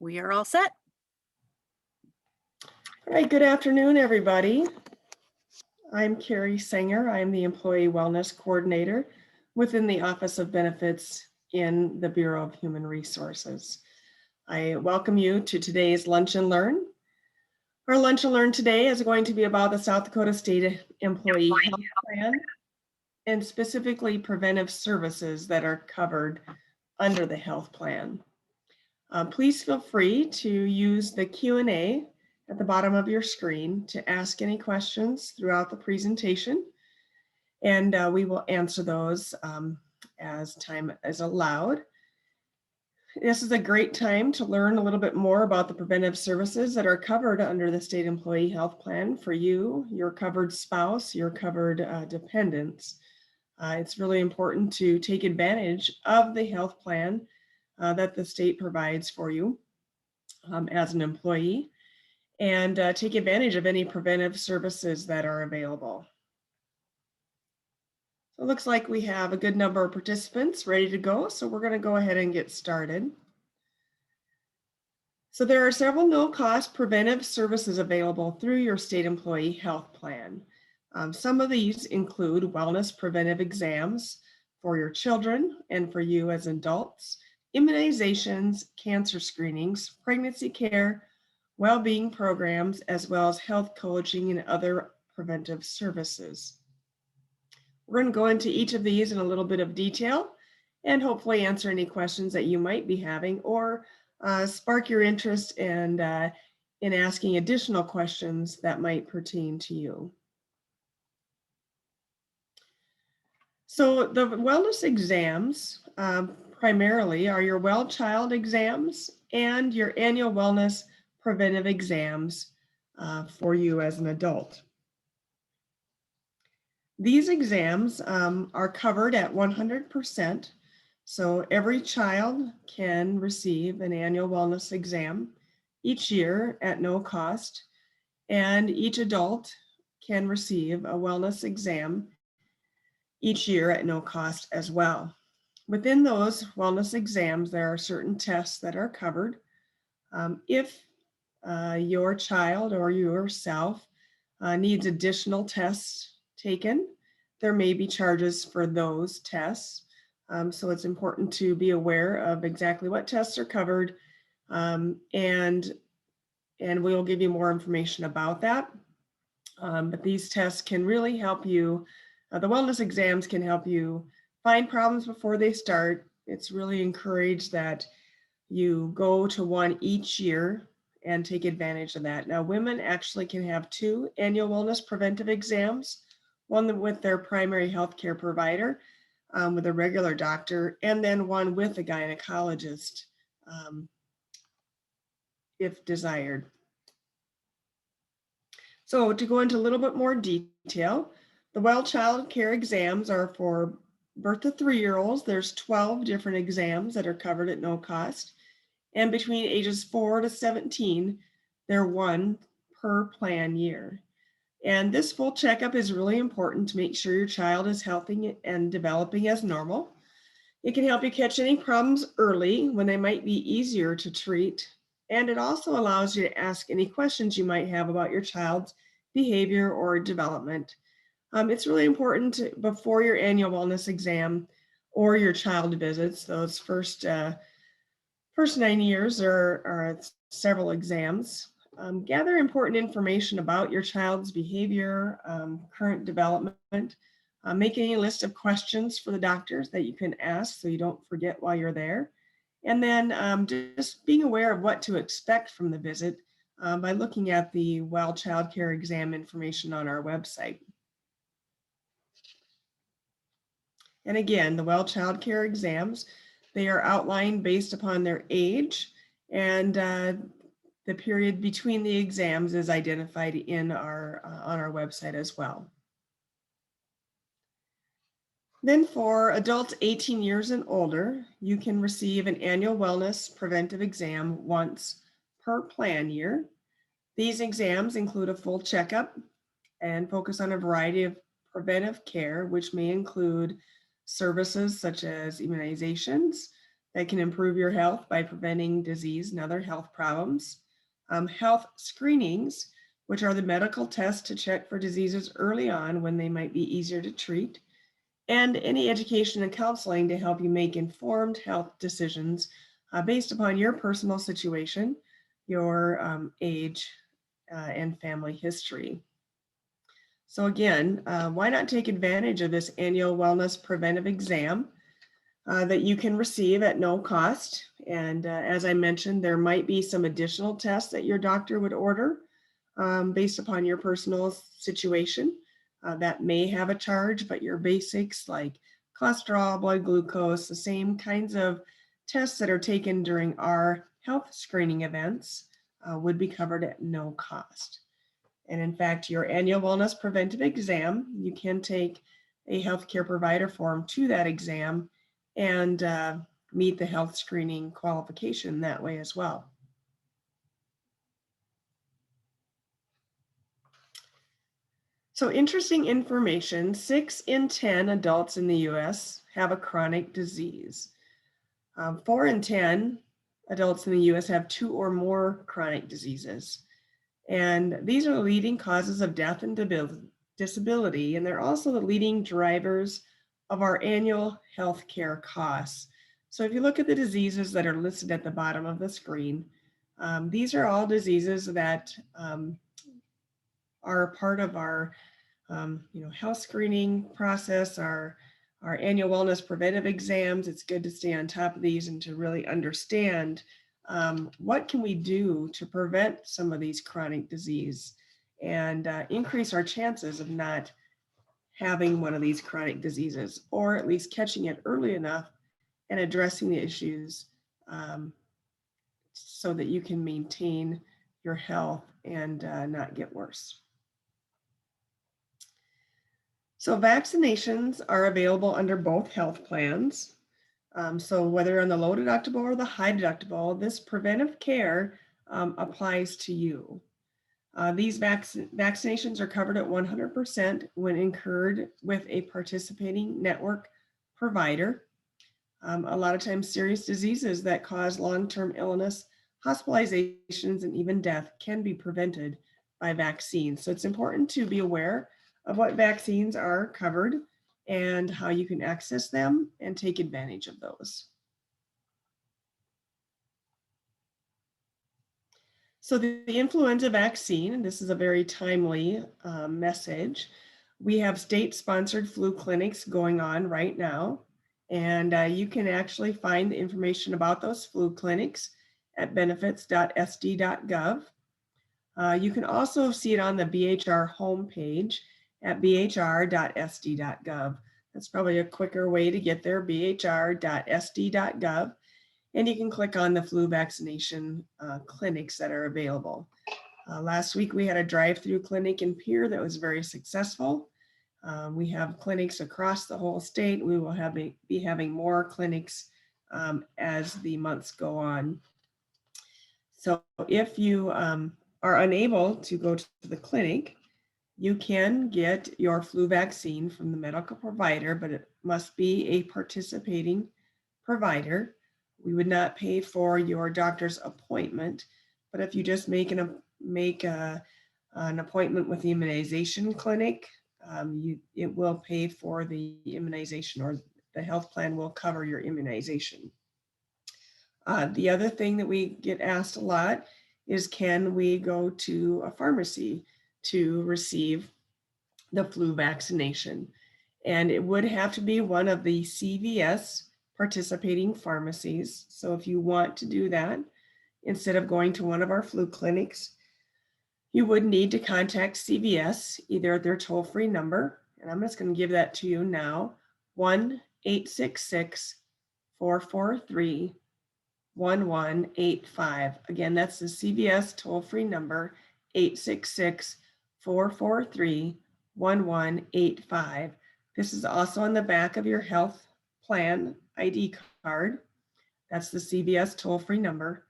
We are all set. All right, good afternoon, everybody. I'm Carrie Sanger. I'm the Employee Wellness Coordinator within the Office of Benefits in the Bureau of Human Resources. I welcome you to today's Lunch and Learn. Our Lunch and Learn today is going to be about the South Dakota State Employee Health Plan and specifically preventive services that are covered under the health plan. Please feel free to use the Q&A at the bottom of your screen to ask any questions throughout the presentation, and we will answer those as time is allowed. This is a great time to learn a little bit more about the preventive services that are covered under the State Employee Health Plan for you, your covered spouse, your covered dependents. It's really important to take advantage of the health plan that the state provides for you as an employee, and take advantage of any preventive services that are available. So it looks like we have a good number of participants ready to go, so we're going to go ahead and get started. So there are several no-cost preventive services available through your state employee health plan. Some of these include wellness preventive exams for your children and for you as adults, immunizations, cancer screenings, pregnancy care, well-being programs, as well as health coaching and other preventive services. We're going to go into each of these in a little bit of detail and hopefully answer any questions that you might be having or spark your interest in asking additional questions that might pertain to you. So the wellness exams primarily are your well child exams and your annual wellness preventive exams for you as an adult. These exams are covered at 100%. So every child can receive an annual wellness exam each year at no cost, and each adult can receive a wellness exam each year at no cost as well. Within those wellness exams, there are certain tests that are covered. If your child or yourself needs additional tests taken, there may be charges for those tests. So it's important to be aware of exactly what tests are covered, and we'll give you more information about that. But these tests can really help you. The wellness exams can help you find problems before they start. It's really encouraged that you go to one each year and take advantage of that. Now, women actually can have 2 annual wellness preventive exams, one with their primary healthcare provider, with a regular doctor, and then one with a gynecologist, if desired. So to go into a little bit more detail, the well child care exams are for birth to 3-year-olds. There's 12 different exams that are covered at no cost. And between ages 4 to 17, they're 1 per plan year. And this full checkup is really important to make sure your child is healthy and developing as normal. It can help you catch any problems early when they might be easier to treat. And it also allows you to ask any questions you might have about your child's behavior or development. It's really important before your annual wellness exam or your child visits, those first 9 years are several exams. Gather important information about your child's behavior, current development. Making a list of questions for the doctors that you can ask so you don't forget while you're there. And then just being aware of what to expect from the visit by looking at the Well Child Care exam information on our website. And again, the Well Child Care exams, they are outlined based upon their age, and the period between the exams is identified in on our website as well. Then for adults 18 years and older, you can receive an annual wellness preventive exam once per plan year. These exams include a full checkup and focus on a variety of preventive care, which may include services such as immunizations, that can improve your health by preventing disease and other health problems. Health screenings, which are the medical tests to check for diseases early on when they might be easier to treat. And any education and counseling to help you make informed health decisions based upon your personal situation, your age, and family history. So again, why not take advantage of this annual wellness preventive exam that you can receive at no cost? And as I mentioned, there might be some additional tests that your doctor would order based upon your personal situation. That may have a charge, but your basics like cholesterol, blood glucose, the same kinds of tests that are taken during our health screening events would be covered at no cost. And in fact, your annual wellness preventive exam, you can take a healthcare provider form to that exam and meet the health screening qualification that way as well. So interesting information, 6 in 10 adults in the US have a chronic disease. 4 in 10 adults in the US have 2 or more chronic diseases. And these are the leading causes of death and disability, and they're also the leading drivers of our annual healthcare costs. So if you look at the diseases that are listed at the bottom of the screen, these are all diseases that are part of our health screening process, our annual wellness preventive exams. It's good to stay on top of these and to really understand what can we do to prevent some of these chronic disease and increase our chances of not having one of these chronic diseases, or at least catching it early enough and addressing the issues so that you can maintain your health and not get worse. So vaccinations are available under both health plans. So whether on the low deductible or the high deductible, this preventive care applies to you. These vaccinations are covered at 100% when incurred with a participating network provider. A lot of times serious diseases that cause long-term illness, hospitalizations, and even death can be prevented by vaccines. So it's important to be aware of what vaccines are covered and how you can access them and take advantage of those. So the influenza vaccine, and this is a very timely message, we have state-sponsored flu clinics going on right now, and you can actually find the information about those flu clinics at benefits.sd.gov. You can also see it on the BHR homepage at bhr.sd.gov. That's probably a quicker way to get there, bhr.sd.gov. And you can click on the flu vaccination clinics that are available. Last week, we had a drive-through clinic in Pierre that was very successful. We have clinics across the whole state. We will be having more clinics as the months go on. So if you are unable to go to the clinic, you can get your flu vaccine from the medical provider, but it must be a participating provider. We would not pay for your doctor's appointment, but if you just make an appointment with the immunization clinic, it will pay for the immunization, or the health plan will cover your immunization. The other thing that we get asked a lot is, can we go to a pharmacy to receive the flu vaccination? And it would have to be one of the CVS participating pharmacies. So if you want to do that, instead of going to one of our flu clinics, you would need to contact CVS, either at their toll-free number, and I'm just going to give that to you now, 1-866-443-1185. Again, that's the CVS toll-free number, 866-443-1185. This is also on the back of your health plan ID card. That's the CVS toll-free number.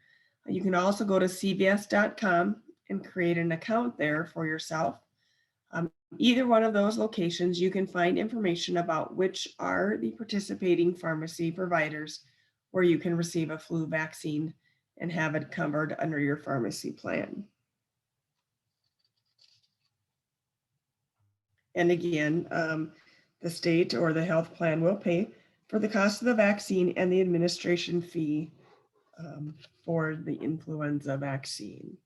You can also go to cvs.com and create an account there for yourself. Either one of those locations, you can find information about which are the participating pharmacy providers where you can receive a flu vaccine and have it covered under your pharmacy plan. And again, the state or the health plan will pay for the cost of the vaccine and the administration fee for the influenza vaccine.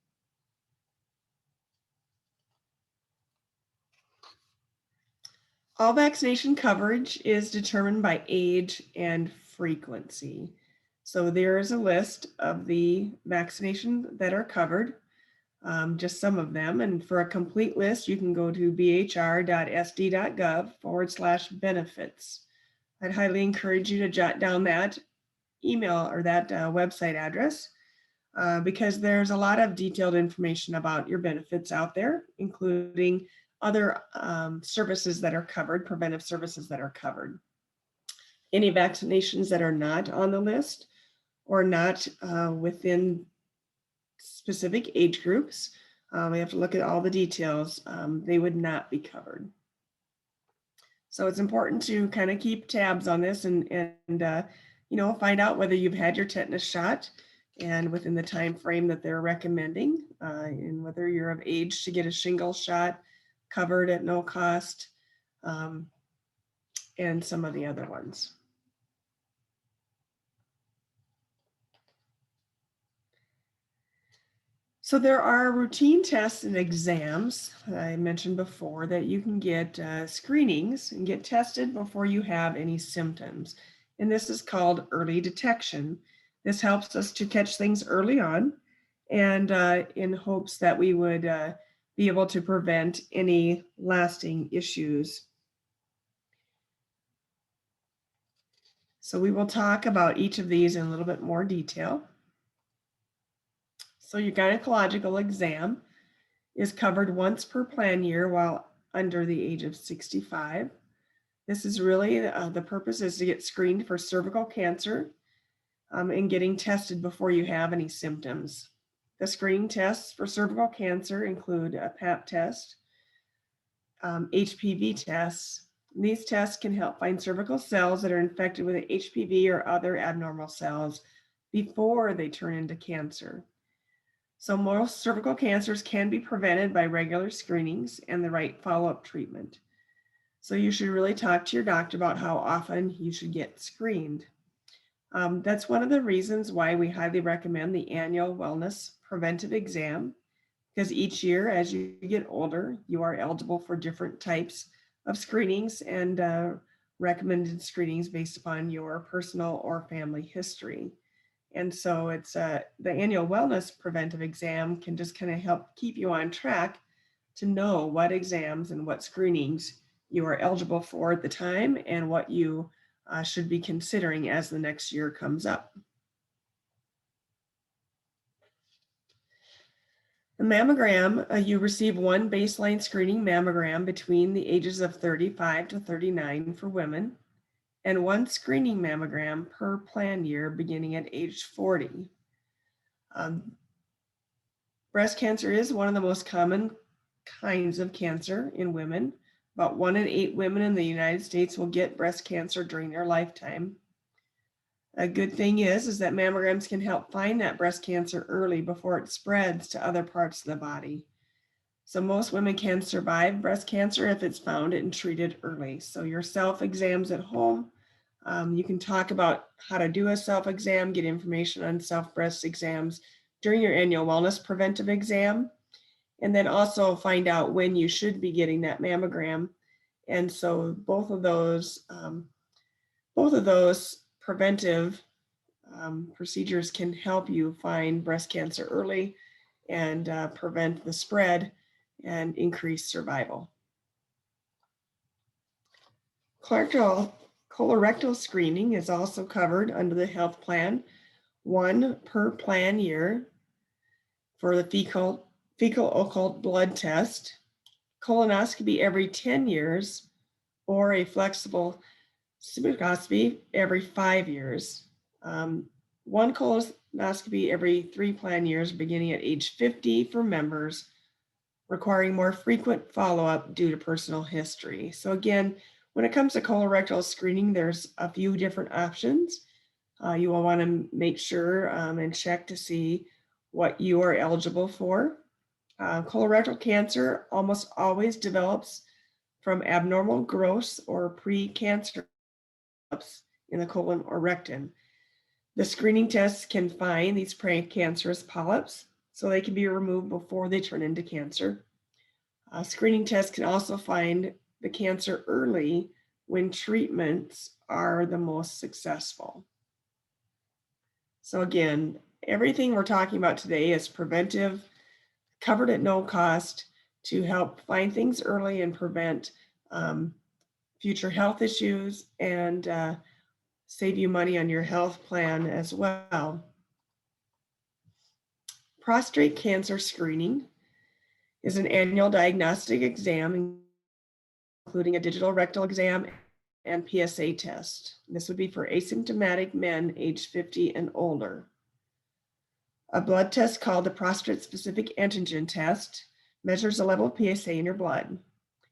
All vaccination coverage is determined by age and frequency. So there is a list of the vaccinations that are covered, just some of them. And for a complete list, you can go to bhr.sd.gov/benefits. I'd highly encourage you to jot down that email or that website address because there's a lot of detailed information about your benefits out there, including other services that are covered, preventive services that are covered. Any vaccinations that are not on the list or not within specific age groups, we have to look at all the details. They would not be covered. So it's important to kind of keep tabs on this and find out whether you've had your tetanus shot and within the time frame that they're recommending, and whether you're of age to get a shingle shot covered at no cost, and some of the other ones. So there are routine tests and exams I mentioned before that you can get screenings and get tested before you have any symptoms. And this is called early detection. This helps us to catch things early on and in hopes that we would be able to prevent any lasting issues. So we will talk about each of these in a little bit more detail. So your gynecological exam is covered once per plan year while under the age of 65. This is really, the purpose is to get screened for cervical cancer and getting tested before you have any symptoms. The screening tests for cervical cancer include a Pap test, HPV tests. These tests can help find cervical cells that are infected with HPV or other abnormal cells before they turn into cancer. So most cervical cancers can be prevented by regular screenings and the right follow-up treatment. So you should really talk to your doctor about how often you should get screened. That's one of the reasons why we highly recommend the annual wellness preventive exam, because each year as you get older, you are eligible for different types of screenings and recommended screenings based upon your personal or family history. And so it's the annual wellness preventive exam can just kind of help keep you on track to know what exams and what screenings you are eligible for at the time and what you should be considering as the next year comes up. The mammogram, you receive one baseline screening mammogram between the ages of 35 to 39 for women, and one screening mammogram per plan year beginning at age 40. Breast cancer is one of the most common kinds of cancer in women. About 1 in 8 women in the United States will get breast cancer during their lifetime. A good thing is that mammograms can help find that breast cancer early before it spreads to other parts of the body. So most women can survive breast cancer if it's found and treated early. So your self-exams at home, you can talk about how to do a self-exam, get information on self-breast exams during your annual wellness preventive exam, and then also find out when you should be getting that mammogram. And so both of those preventive procedures can help you find breast cancer early and prevent the spread and increase survival. Colorectal screening is also covered under the health plan, one per plan year for the fecal occult blood test, colonoscopy every 10 years, or a flexible cystoscopy every 5 years. One colonoscopy every 3 plan years beginning at age 50 for members, requiring more frequent follow-up due to personal history. So again, when it comes to colorectal screening, there's a few different options. You will want to make sure and check to see what you are eligible for. Colorectal cancer almost always develops from abnormal growths or pre-cancer in the colon or rectum. The screening tests can find these precancerous polyps so they can be removed before they turn into cancer. Screening tests can also find the cancer early when treatments are the most successful. So again, everything we're talking about today is preventive, covered at no cost to help find things early and prevent future health issues and save you money on your health plan as well. Prostate cancer screening is an annual diagnostic exam, including a digital rectal exam and PSA test. This would be for asymptomatic men aged 50 and older. A blood test called the prostate-specific antigen test measures the level of PSA in your blood.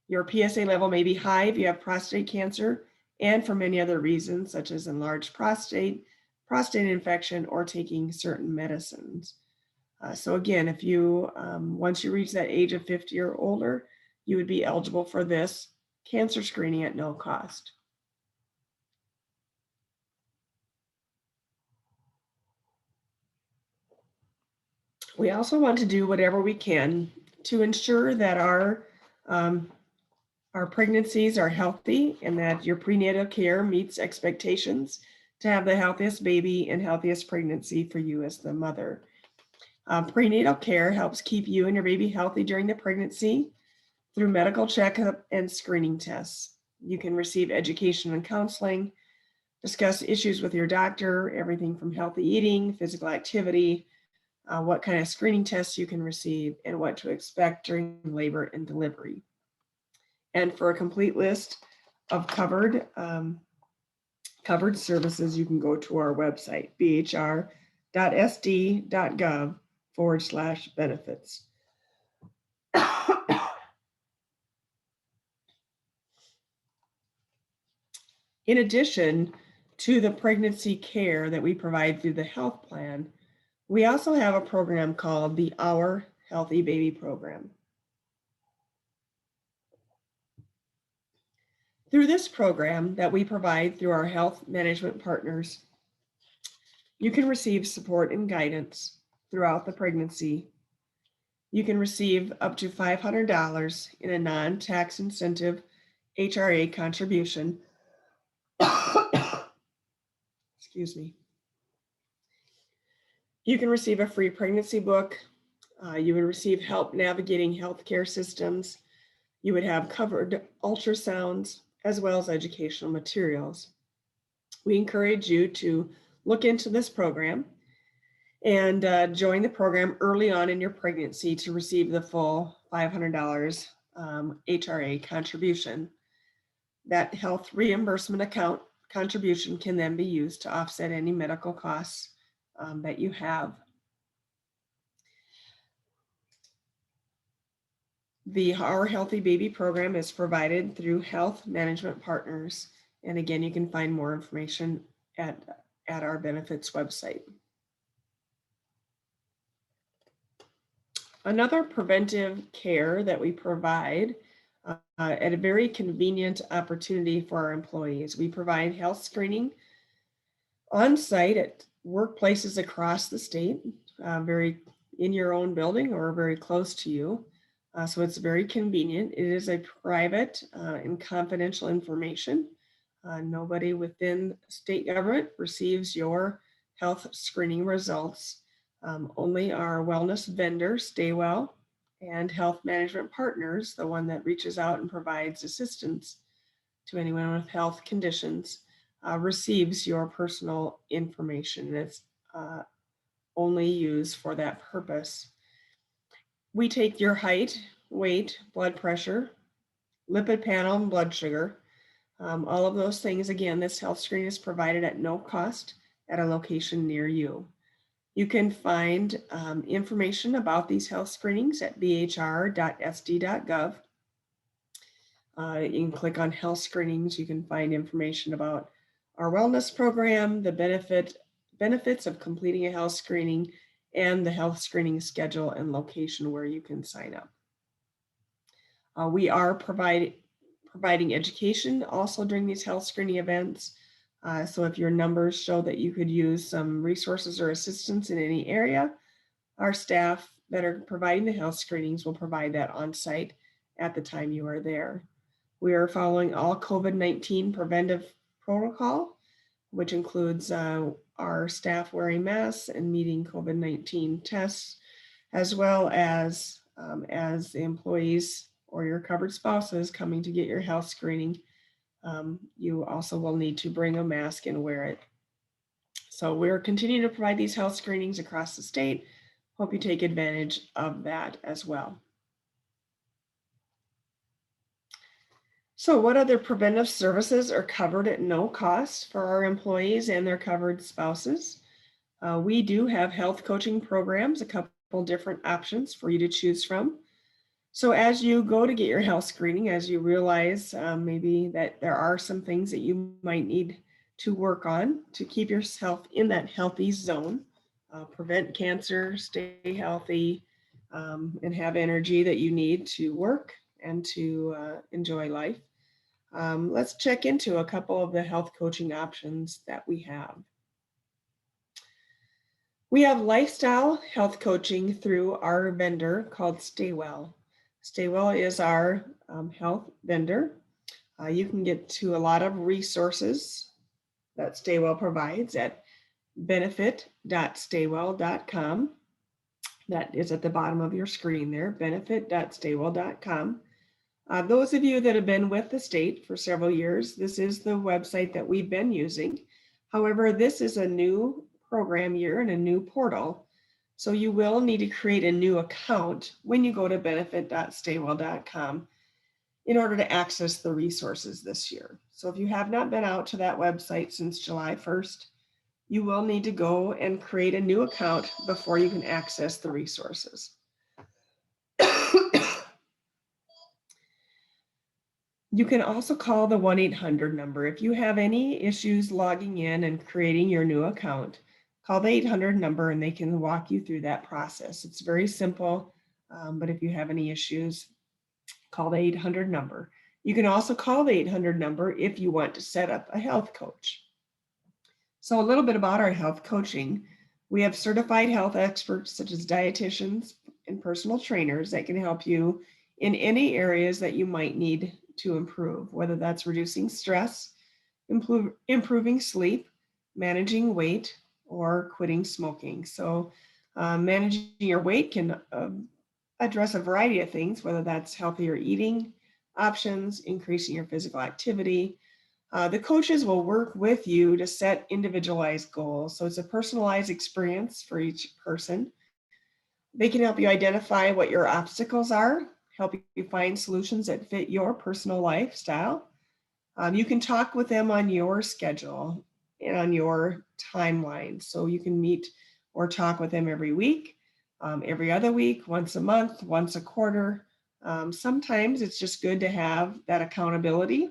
Your PSA level may be high if you have prostate cancer and for many other reasons, such as enlarged prostate, prostate infection, or taking certain medicines. So again, if you, once you reach that age of 50 or older, you would be eligible for this cancer screening at no cost. We also want to do whatever we can to ensure that our pregnancies are healthy and that your prenatal care meets expectations to have the healthiest baby and healthiest pregnancy for you as the mother. Prenatal care helps keep you and your baby healthy during the pregnancy through medical checkup and screening tests. You can receive education and counseling, discuss issues with your doctor, everything from healthy eating, physical activity, what kind of screening tests you can receive, and what to expect during labor and delivery. And for a complete list of covered services, you can go to our website, bhr.sd.gov/benefits. In addition to the pregnancy care that we provide through the health plan, we also have a program called the Our Healthy Baby Program. Through this program that we provide through our health management partners, you can receive support and guidance throughout the pregnancy. You can receive up to $500 in a non-tax incentive HRA contribution. Excuse me. You can receive a free pregnancy book. You would receive help navigating healthcare systems. You would have covered ultrasounds as well as educational materials. We encourage you to look into this program and join the program early on in your pregnancy to receive the full $500 HRA contribution. That health reimbursement account contribution can then be used to offset any medical costs that you have. The Our Healthy Baby program is provided through health management partners. And again, you can find more information at our benefits website. Another preventive care that we provide at a very convenient opportunity for our employees. We provide health screening on site at workplaces across the state, very in your own building or very close to you. So it's very convenient. It is a private and confidential information. Nobody within state government receives your health screening results. Only our wellness vendor, Staywell, and health management partners, the one that reaches out and provides assistance to anyone with health conditions, receives your personal information. It's only used for that purpose. We take your height, weight, blood pressure, lipid panel, and blood sugar. All of those things. Again, this health screen is provided at no cost at a location near you. You can find information about these health screenings at bhr.sd.gov. You can click on health screenings. You can find information about our wellness program, the benefits of completing a health screening, and the health screening schedule and location where you can sign up. We are providing education also during these health screening events. So if your numbers show that you could use some resources or assistance in any area, our staff that are providing the health screenings will provide that on site at the time you are there. We are following all COVID-19 preventive protocol, which includes our staff wearing masks and meeting COVID-19 tests, as well as the employees or your covered spouses coming to get your health screening. You also will need to bring a mask and wear it. So we're continuing to provide these health screenings across the state. Hope you take advantage of that as well. So what other preventive services are covered at no cost for our employees and their covered spouses? We do have health coaching programs, a couple different options for you to choose from. So as you go to get your health screening, as you realize maybe that there are some things that you might need to work on to keep yourself in that healthy zone, prevent cancer, stay healthy, and have energy that you need to work and to enjoy life. Let's check into a couple of the health coaching options that we have. We have lifestyle health coaching through our vendor called Staywell. Staywell is our health vendor. You can get to a lot of resources that Staywell provides at benefit.staywell.com. That is at the bottom of your screen there, benefit.staywell.com. Those of you that have been with the state for several years, this is the website that we've been using. However, this is a new program year and a new portal. So you will need to create a new account when you go to benefit.staywell.com in order to access the resources this year. So if you have not been out to that website since July 1st, you will need to go and create a new account before you can access the resources. You can also call the 1-800 number. If you have any issues logging in and creating your new account, call the 800 number and they can walk you through that process. It's very simple, but if you have any issues, call the 800 number. You can also call the 800 number if you want to set up a health coach. So a little bit about our health coaching. We have certified health experts such as dietitians and personal trainers that can help you in any areas that you might need to improve, whether that's reducing stress, improving sleep, managing weight, or quitting smoking. So managing your weight can address a variety of things, whether that's healthier eating options, increasing your physical activity. The coaches will work with you to set individualized goals. So it's a personalized experience for each person. They can help you identify what your obstacles are, help you find solutions that fit your personal lifestyle. You can talk with them on your schedule and on your timeline. So you can meet or talk with them every week, every other week, once a month, once a quarter. Sometimes it's just good to have that accountability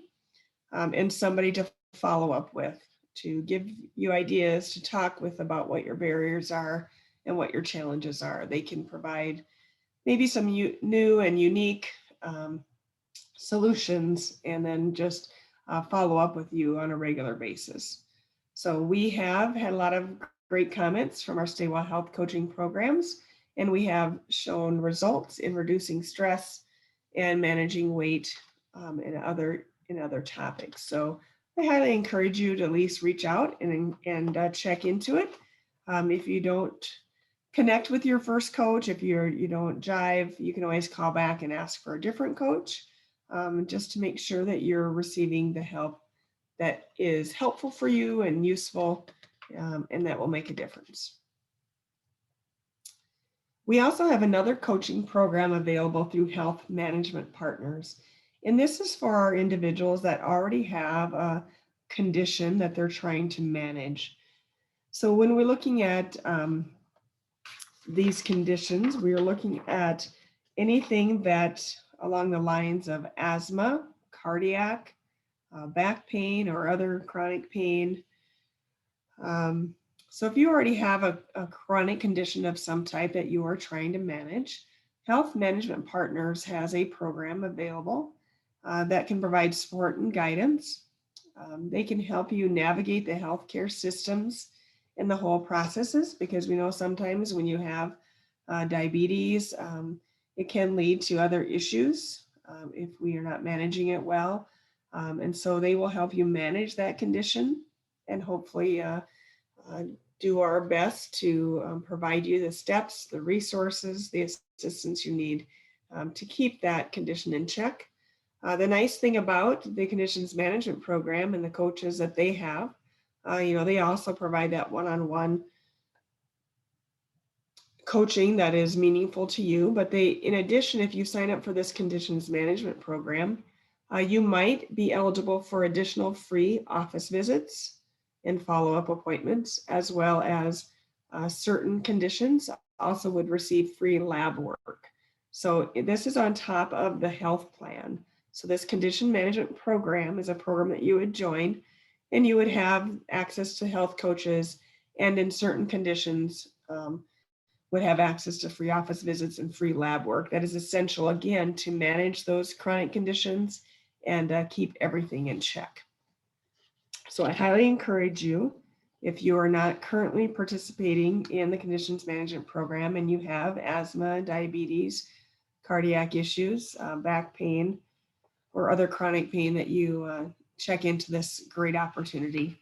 and somebody to follow up with, to give you ideas, to talk with about what your barriers are and what your challenges are. They can provide maybe some new and unique solutions, and then just follow up with you on a regular basis. So we have had a lot of great comments from our Staywell Health Coaching programs, and we have shown results in reducing stress and managing weight and other topics. So I highly encourage you to at least reach out and check into it. If you don't connect with your first coach, if you don't jive, you can always call back and ask for a different coach, just to make sure that you're receiving the help that is helpful for you and useful, and that will make a difference. We also have another coaching program available through Health Management Partners. And this is for our individuals that already have a condition that they're trying to manage. So when we're looking at these conditions, we are looking at anything that along the lines of asthma, cardiac, back pain or other chronic pain. Um, so if you already have a chronic condition of some type that you are trying to manage, Health Management Partners has a program available that can provide support and guidance. They can help you navigate the healthcare systems and the whole processes, because we know sometimes when you have diabetes, it can lead to other issues if we are not managing it well. And so they will help you manage that condition and hopefully uh, do our best to provide you the steps, the resources, the assistance you need to keep that condition in check. The nice thing about the conditions management program and the coaches that they have, they also provide that one-on-one coaching that is meaningful to you. But they, in addition, if you sign up for this conditions management program, you might be eligible for additional free office visits and follow-up appointments, as well as certain conditions also would receive free lab work. So this is on top of the health plan. So this condition management program is a program that you would join, and you would have access to health coaches, and in certain conditions, would have access to free office visits and free lab work. That is essential, again, to manage those chronic conditions and keep everything in check. So I highly encourage you, if you are not currently participating in the conditions management program and you have asthma, diabetes, cardiac issues, back pain, or other chronic pain, that you check into this great opportunity.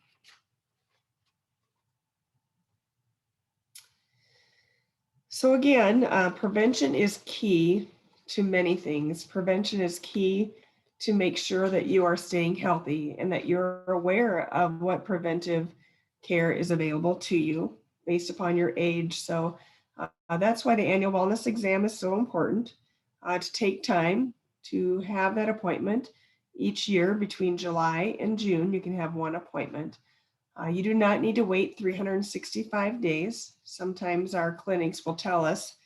So again, prevention is key to many things. Prevention is key to make sure that you are staying healthy and that you're aware of what preventive care is available to you based upon your age. So that's why the annual wellness exam is so important, to take time to have that appointment each year. Between July and June, you can have one appointment. You do not need to wait 365 days. Sometimes our clinics will tell us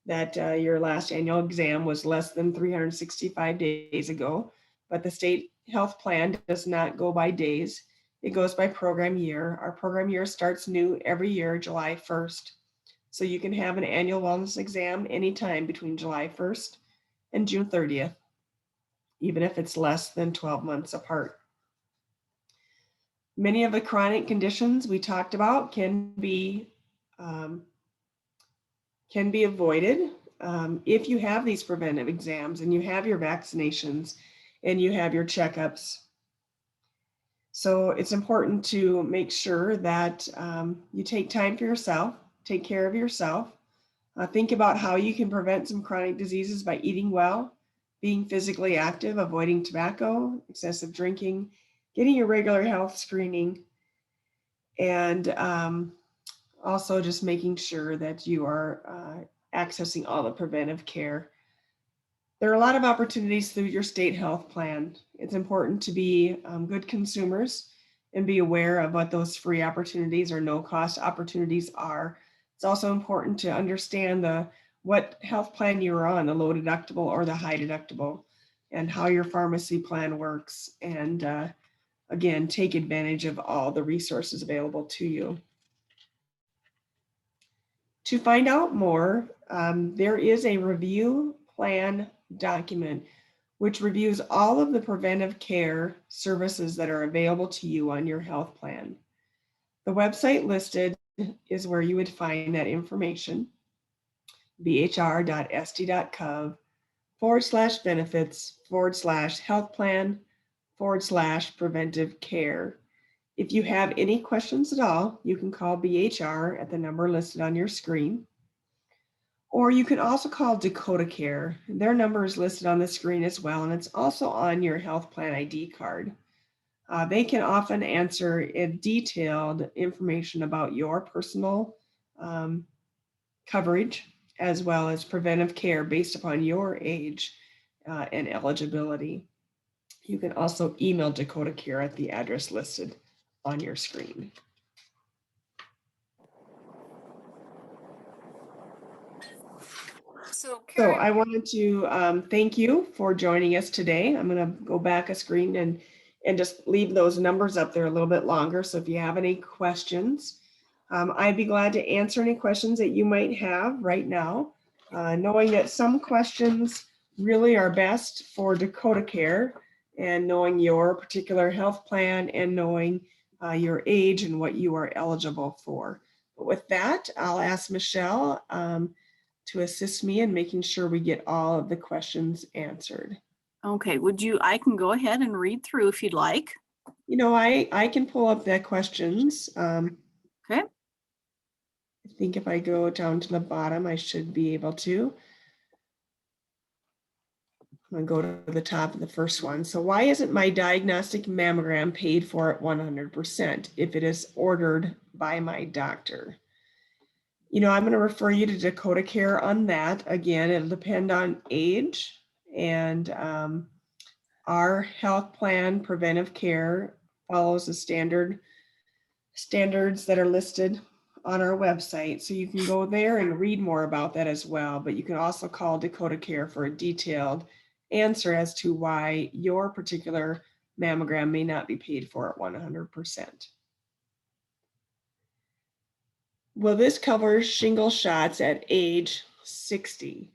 that your last annual exam was less than 365 days ago, but the state health plan does not go by days. It goes by program year. Our program year starts new every year, July 1st. So you can have an annual wellness exam anytime between July 1st and June 30th, even if it's less than 12 months apart. Many of the chronic conditions we talked about um, can be avoided if you have these preventive exams and you have your vaccinations and you have your checkups. So it's important to make sure that you take time for yourself, take care of yourself. Think about how you can prevent some chronic diseases by eating well, being physically active, avoiding tobacco, excessive drinking, getting your regular health screening, and also just making sure that you are accessing all the preventive care. There are a lot of opportunities through your state health plan. It's important to be good consumers and be aware of what those free opportunities or no cost opportunities are. It's also important to understand what health plan you're on, the low deductible or the high deductible, and how your pharmacy plan works. And again, take advantage of all the resources available to you. To find out more, there is a review plan document which reviews all of the preventive care services that are available to you on your health plan. The website listed is where you would find that information, bhr.sd.gov/benefits/health plan/preventive care. If you have any questions at all, you can call BHR at the number listed on your screen. Or you can also call Dakota Care. Their number is listed on the screen as well, and it's also on your health plan ID card. They can often answer detailed information about your personal coverage, as well as preventive care based upon your age and eligibility. You can also email Dakota Care at the address listed on your screen. So I wanted to thank you for joining us today. I'm going to go back a screen and and just leave those numbers up there a little bit longer. So if you have any questions, I'd be glad to answer any questions that you might have right now, knowing that some questions really are best for Dakota Care, and knowing your particular health plan and knowing your age and what you are eligible for. But with that, I'll ask Michelle to assist me in making sure we get all of the questions answered. Okay, I can go ahead and read through if you'd like. I can pull up the questions. Okay. I think if I go down to the bottom, I should be able to. I'm going to go to the top of the first one. So why isn't my diagnostic mammogram paid for at 100% if it is ordered by my doctor? I'm going to refer you to Dakota Care on that. Again, it'll depend on age, and our health plan, Preventive Care, follows the standards that are listed on our website. So you can go there and read more about that as well. But you can also call Dakota Care for a detailed answer as to why your particular mammogram may not be paid for at 100%. Will this cover shingle shots at age 60?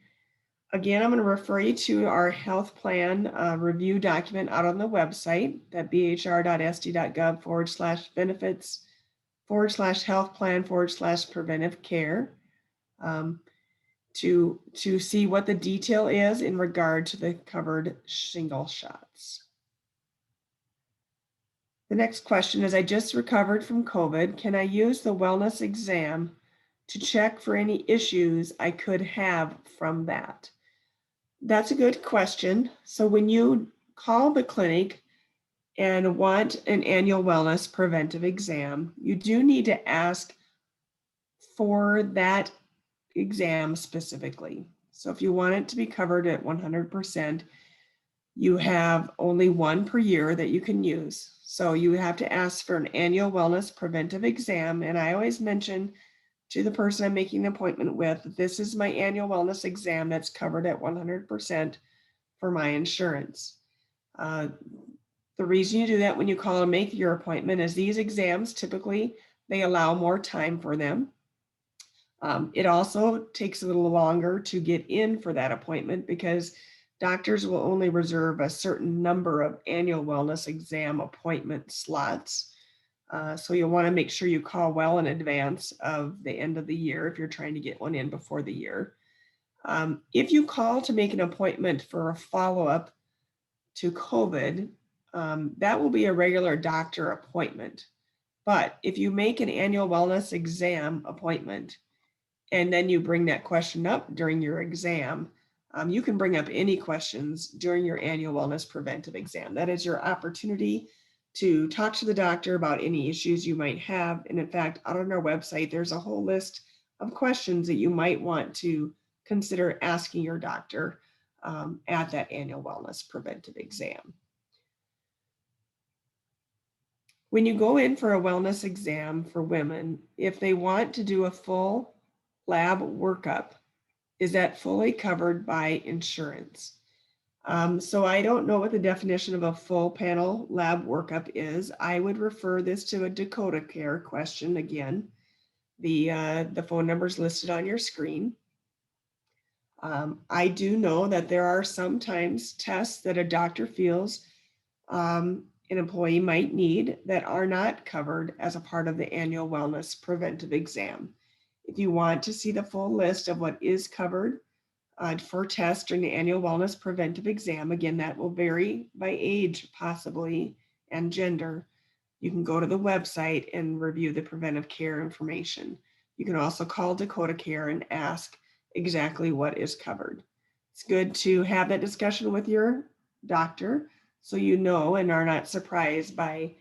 Again, I'm going to refer you to our health plan review document out on the website, that bhr.sd.gov/benefits/health plan/preventive care, to see what the detail is in regard to the covered shingle shots. The next question is, I just recovered from COVID. Can I use the wellness exam to check for any issues I could have from that? That's a good question. So when you call the clinic and want an annual wellness preventive exam, you do need to ask for that exam specifically. So if you want it to be covered at 100%, you have only one per year that you can use. So you have to ask for an annual wellness preventive exam. And I always mention to the person I'm making an appointment with, this is my annual wellness exam that's covered at 100% for my insurance. The reason you do that when you call and make your appointment is these exams, typically, they allow more time for them. It also takes a little longer to get in for that appointment because doctors will only reserve a certain number of annual wellness exam appointment slots. So you'll want to make sure you call well in advance of the end of the year if you're trying to get one in before the year. If you call to make an appointment for a follow-up to COVID, that will be a regular doctor appointment. But if you make an annual wellness exam appointment and then you bring that question up during your exam, you can bring up any questions during your annual wellness preventive exam. That is your opportunity to talk to the doctor about any issues you might have. And in fact, out on our website, there's a whole list of questions that you might want to consider asking your doctor at that annual wellness preventive exam. When you go in for a wellness exam for women, if they want to do a full lab workup, is that fully covered by insurance? So I don't know what the definition of a full panel lab workup is. I would refer this to a Dakota Care question again. The phone number is listed on your screen. I do know that there are sometimes tests that a doctor feels an employee might need that are not covered as a part of the annual wellness preventive exam. If you want to see the full list of what is covered for tests during the annual wellness preventive exam, again, that will vary by age possibly and gender. You can go to the website and review the preventive care information. You can also call Dakota Care and ask exactly what is covered. It's good to have that discussion with your doctor so you know and are not surprised by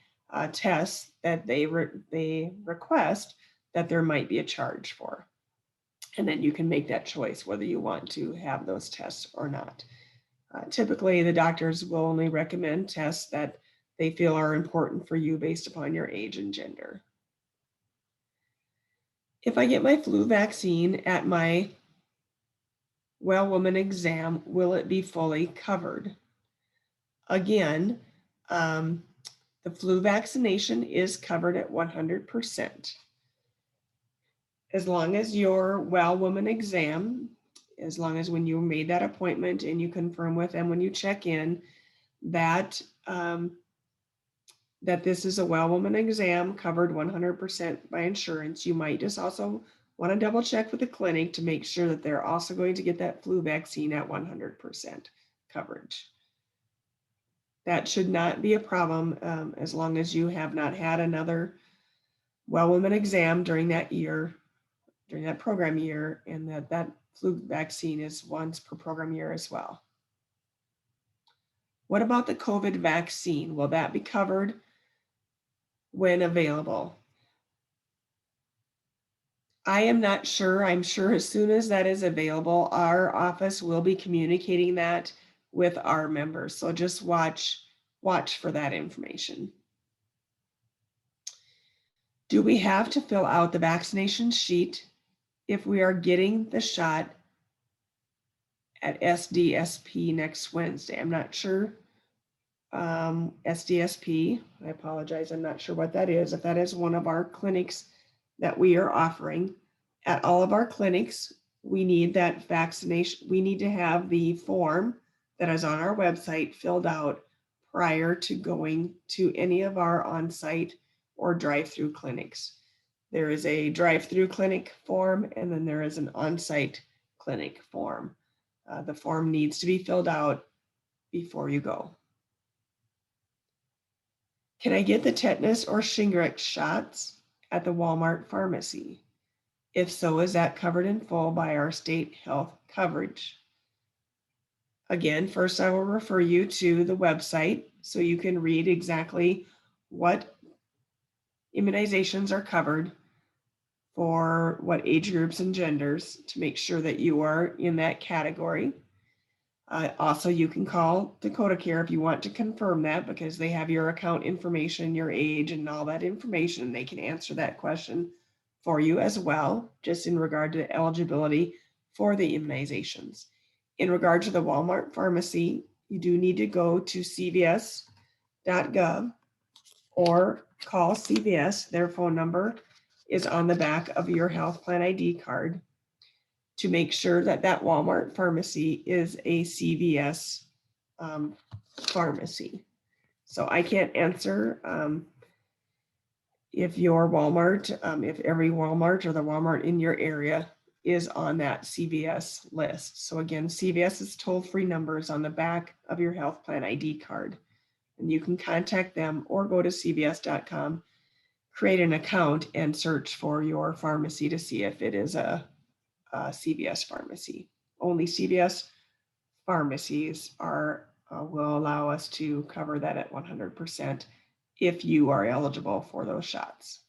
tests that they request that there might be a charge for. And then you can make that choice whether you want to have those tests or not. Typically, the doctors will only recommend tests that they feel are important for you based upon your age and gender. If I get my flu vaccine at my well woman exam, will it be fully covered? Again, The flu vaccination is covered at 100%. As long as your well woman exam, as long as when you made that appointment and you confirm with them when you check in that that this is a well woman exam covered 100% by insurance, you might just also want to double check with the clinic to make sure that they're also going to get that flu vaccine at 100% coverage. That should not be a problem as long as you have not had another well woman exam during that year, during that program year, and that flu vaccine is once per program year as well. What about the COVID vaccine? Will that be covered when available? I am not sure. I'm sure as soon as that is available, our office will be communicating that with our members. So just watch for that information. Do we have to fill out the vaccination sheet if we are getting the shot at SDSP next Wednesday? I'm not sure. SDSP, I apologize, I'm not sure what that is. If that is one of our clinics that we are offering, at all of our clinics, we need that vaccination. We need to have the form that is on our website filled out prior to going to any of our on-site or drive-through clinics. There is a drive-through clinic form, and then there is an on-site clinic form. The form needs to be filled out before you go. Can I get the tetanus or Shingrix shots at the Walmart pharmacy? If so, is that covered in full by our state health coverage? Again, first I will refer you to the website so you can read exactly what immunizations are covered for what age groups and genders to make sure that you are in that category. Also, you can call Dakota Care if you want to confirm that, because they have your account information, your age, and all that information, and they can answer that question for you as well, just in regard to eligibility for the immunizations. In regard to the Walmart pharmacy, you do need to go to cvs.gov or call CVS. Their phone number is on the back of your health plan ID card, to make sure that that Walmart pharmacy is a CVS pharmacy. So I can't answer if your Walmart, if every Walmart or the Walmart in your area is on that CVS list. So again, CVS's toll-free numbers on the back of your health plan ID card. And you can contact them or go to cvs.com, create an account, and search for your pharmacy to see if it is a CVS pharmacy. Only CVS pharmacies will allow us to cover that at 100% if you are eligible for those shots.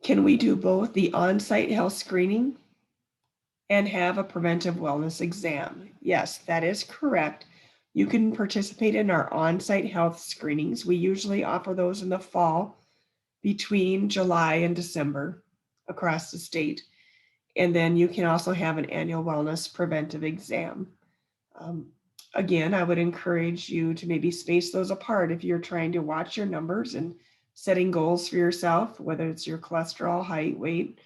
Can we do both the on-site health screening and have a preventive wellness exam? Yes, that is correct. You can participate in our on-site health screenings. We usually offer those in the fall between July and December across the state. And then you can also have an annual wellness preventive exam. Again, I would encourage you to maybe space those apart if you're trying to watch your numbers and setting goals for yourself, whether it's your cholesterol, height, weight,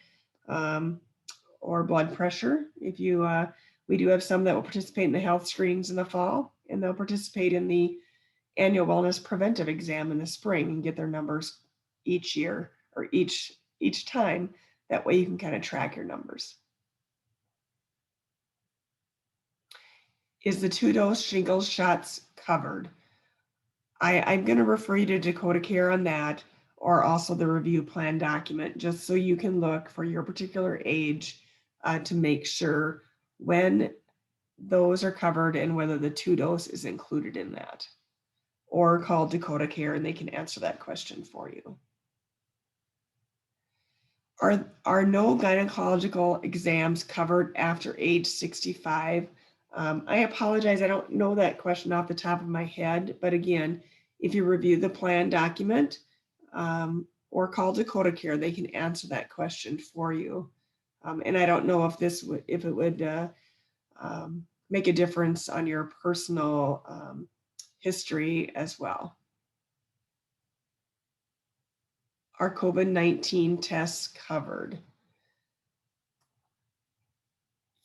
or blood pressure. We do have some that will participate in the health screenings in the fall, and they'll participate in the annual wellness preventive exam in the spring and get their numbers each year or each time. That way you can kind of track your numbers. Is the 2-dose shingles shots covered? I'm going to refer you to Dakota Care on that, or also the review plan document, just so you can look for your particular age to make sure when those are covered and whether the 2-dose is included in that. Or call Dakota Care and they can answer that question for you. Are no gynecological exams covered after age 65? I apologize, I don't know that question off the top of my head, but again, if you review the plan document or call Dakota Care, they can answer that question for you. And I don't know if it would make a difference on your personal history as well. Are COVID-19 tests covered?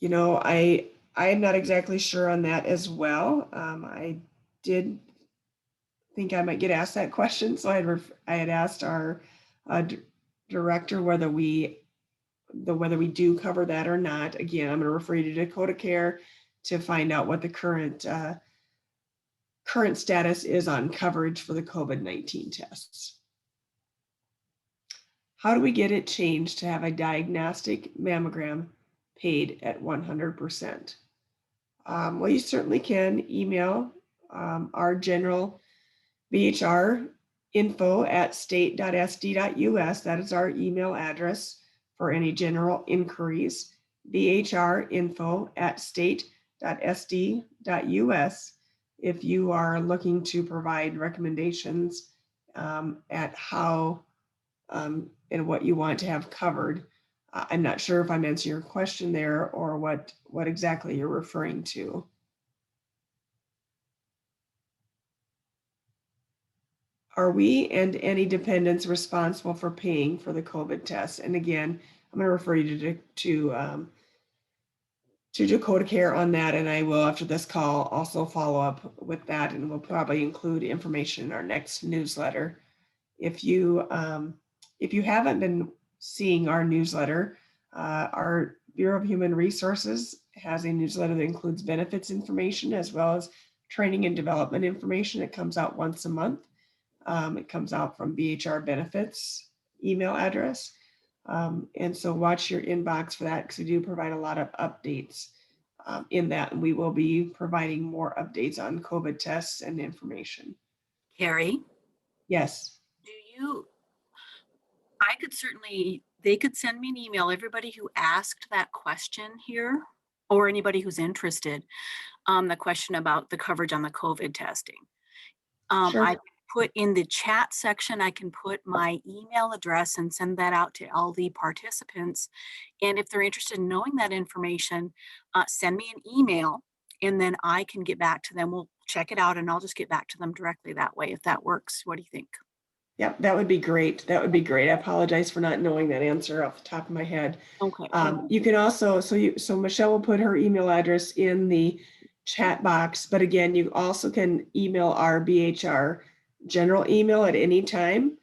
You know, I am not exactly sure on that as well. I did think I might get asked that question, so I had asked our director whether we do cover that or not. Again, I'm going to refer you to Dakota Care to find out what the current status is on coverage for the COVID-19 tests. How do we get it changed to have a diagnostic mammogram paid at 100%? Well, you certainly can email our general BHR info@state.sd.us. That is our email address for any general inquiries. BHR info@state.sd.us. If you are looking to provide recommendations at how and what you want to have covered. I'm not sure if I'm answering your question there or what exactly you're referring to. Are we and any dependents responsible for paying for the COVID test? And again, I'm going to refer you to Dakota Care on that, and I will, after this call, also follow up with that, and we'll probably include information in our next newsletter. If you haven't been seeing our newsletter, our Bureau of Human Resources has a newsletter that includes benefits information as well as training and development information. It comes out once a month. It comes out from BHR Benefits email address. And so watch your inbox for that, because we do provide a lot of updates in that. And we will be providing more updates on COVID tests and information. Carrie, Yes. they could send me an email, everybody who asked that question here, or anybody who's interested, the question about the coverage on the COVID testing. Sure. I put in the chat section, I can put my email address and send that out to all the participants. And if they're interested in knowing that information, send me an email and then I can get back to them. We'll check it out and I'll just get back to them directly that way, if that works. What do you think? Yep, that would be great. That would be great. I apologize for not knowing that answer off the top of my head. Okay. You can also, so Michelle will put her email address in the chat box, but again, you also can email our BHR general email at any time,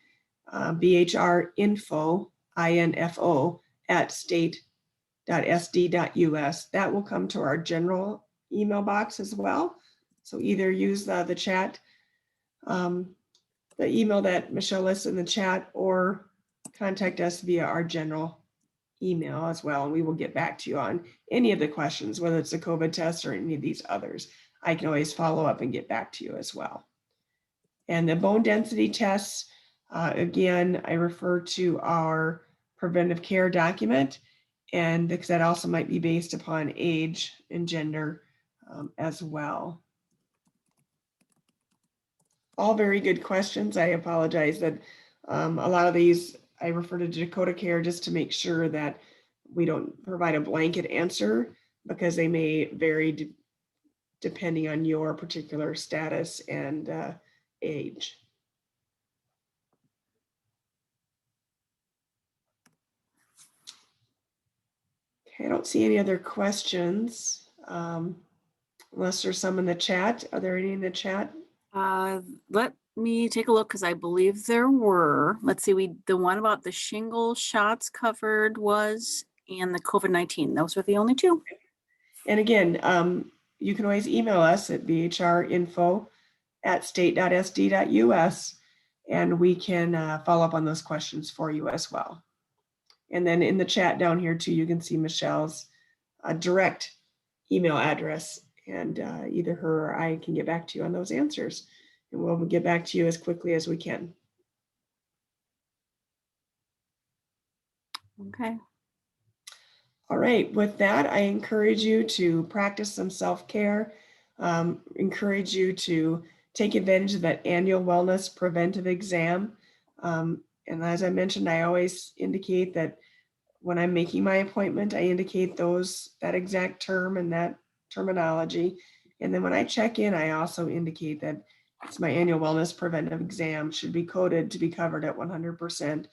BHR info @state.sd.us. That will come to our general email box as well. So either use the chat, the email that Michelle lists in the chat, or contact us via our general email as well. And we will get back to you on any of the questions, whether it's a COVID test or any of these others. I can always follow up and get back to you as well. And the bone density tests, again, I refer to our preventive care document, and because that also might be based upon age and gender as well. All very good questions. I apologize that a lot of these I refer to Dakota Care just to make sure that we don't provide a blanket answer, because they may vary depending on your particular status and age. Okay, I don't see any other questions unless there's some in the chat. Are there any in the chat? Let me take a look, because I believe there were. Let's see, the one about the shingle shots covered was, and the COVID-19. Those are the only two. And again, you can always email us at bhrinfo@state.sd.us, and we can follow up on those questions for you as well. And then in the chat down here too, you can see Michelle's direct email address, and either her or I can get back to you on those answers, and we'll get back to you as quickly as we can. Okay. All right, with that, I encourage you to practice some self-care, encourage you to take advantage of that annual wellness preventive exam. And as I mentioned, I always indicate that when I'm making my appointment, I indicate that exact term and that terminology. And then when I check in, I also indicate that it's my annual wellness preventive exam should be coded to be covered at 100%,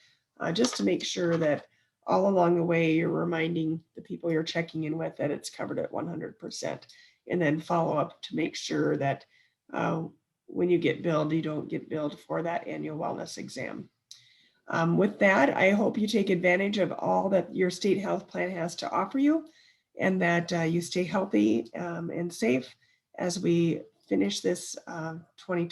just to make sure that all along the way, you're reminding the people you're checking in with that it's covered at 100%. And then follow up to make sure that when you get billed, you don't get billed for that annual wellness exam. With that, I hope you take advantage of all that your state health plan has to offer you, and that you stay healthy and safe as we finish this 2020